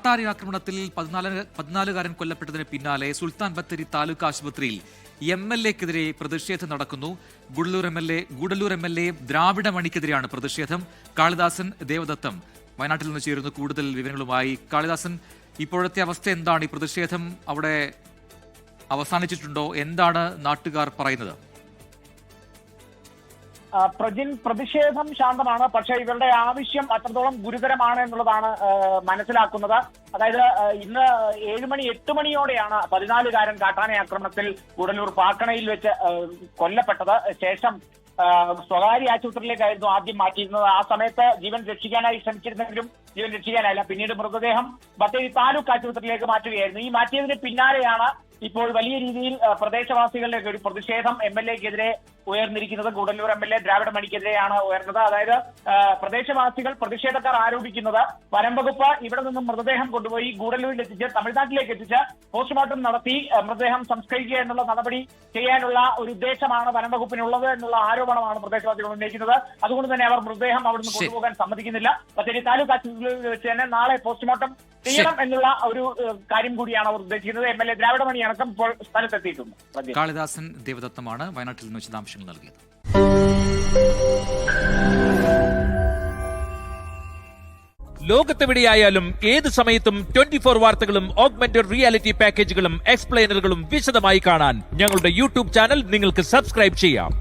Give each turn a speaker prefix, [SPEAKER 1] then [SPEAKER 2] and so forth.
[SPEAKER 1] കാട്ടാരി ആക്രമണത്തിൽ 14 കൊല്ലപ്പെട്ടതിന് പിന്നാലെ സുൽത്താൻ ബത്തേരി താലൂക്ക് ആശുപത്രിയിൽ MLA-ക്കെതിരെ പ്രതിഷേധം നടക്കുന്നു. ഗൂഡല്ലൂർ MLA ദ്രാവിഡ മണിക്കെതിരെയാണ് പ്രതിഷേധം. കാളിദാസൻ ദേവദത്തം വയനാട്ടിൽ നിന്ന് ചേരുന്നു കൂടുതൽ വിവരങ്ങളുമായി. കാളിദാസൻ, ഇപ്പോഴത്തെ അവസ്ഥ എന്താണ്? ഈ പ്രതിഷേധം അവിടെ അവസാനിച്ചിട്ടുണ്ടോ? എന്താണ് നാട്ടുകാർ പറയുന്നത്?
[SPEAKER 2] പ്രതിഷേധം ശാന്തമാണ്. പക്ഷേ ഇവരുടെ ആവശ്യം അത്രത്തോളം ഗുരുതരമാണ് എന്നുള്ളതാണ് മനസ്സിലാക്കുന്നത്. അതായത് ഇന്ന് 8 മണിയോടെയാണ് 14-കാരൻ കാട്ടാന ആക്രമണത്തിൽ ഗൂഡല്ലൂർ പാക്കണയിൽ വെച്ച് കൊല്ലപ്പെട്ടത്. ശേഷം സ്വകാര്യ ആശുപത്രിയിലേക്കായിരുന്നു ആദ്യം മാറ്റിയിരുന്നത്. ആ സമയത്ത് ജീവൻ രക്ഷിക്കാനായി ശ്രമിച്ചിരുന്നെങ്കിലും ജീവൻ രക്ഷിക്കാനായില്ല. പിന്നീട് മൃതദേഹം ബത്തേരി താലൂക്ക് ആശുപത്രിയിലേക്ക് മാറ്റുകയായിരുന്നു. ഈ മാറ്റിയതിന് പിന്നാലെയാണ് ഇപ്പോൾ വലിയ രീതിയിൽ പ്രദേശവാസികളുടെ ഒരു പ്രതിഷേധം MLA-ക്കെതിരെ ഉയർന്നിരിക്കുന്നത്. ഗൂഡല്ലൂർ MLA ദ്രാവിഡ മണിക്കെതിരെയാണ് ഉയർന്നത്. അതായത് പ്രദേശവാസികൾ, പ്രതിഷേധക്കാർ ആരോപിക്കുന്നത് വനം വകുപ്പ് ഇവിടെ നിന്നും മൃതദേഹം കൊണ്ടുപോയി ഗൂഡല്ലൂരിൽ എത്തിച്ച് തമിഴ്നാട്ടിലേക്ക് എത്തിച്ച് പോസ്റ്റ്മോർട്ടം നടത്തി മൃതദേഹം സംസ്കരിക്കുക എന്നുള്ള നടപടി ചെയ്യാനുള്ള ഒരു ഉദ്ദേശമാണ് വനം വകുപ്പിനുള്ളത് എന്നുള്ള ആരോപണമാണ് പ്രദേശവാസികൾ ഉന്നയിക്കുന്നത്. അതുകൊണ്ട് തന്നെ അവർ മൃതദേഹം അവിടുന്ന് കൊണ്ടുപോകാൻ സമ്മതിക്കുന്നില്ല. ബത്തേരി താലൂക്ക് ആശുപത്രിയിൽ വെച്ച് തന്നെ നാളെ പോസ്റ്റ്മോർട്ടം ചെയ്യണം എന്നുള്ള ഒരു കാര്യം കൂടിയാണ് അവർ ഉദ്ദേശിക്കുന്നത്. MLA ദ്രാവിഡ മണി അടക്കം ഇപ്പോൾ സ്ഥലത്തെത്തിയിട്ടുണ്ട്.
[SPEAKER 1] കാളിദാസൻ ദേവദത്തമാണ് വയനാട്ടിൽ നിന്ന് വിശദാംശങ്ങൾ നൽകിയത്.
[SPEAKER 3] ലോകത്തെവിടെയായാലും ഏത് സമയത്തും 24 വാർത്തകളും ഓഗ്മെന്റഡ് റിയാലിറ്റി പാക്കേജുകളും എക്സ്പ്ലെയിനറുകളും വിശദമായി കാണാൻ ഞങ്ങളുടെ YouTube ചാനൽ നിങ്ങൾക്ക് സബ്സ്ക്രൈബ് ചെയ്യാം.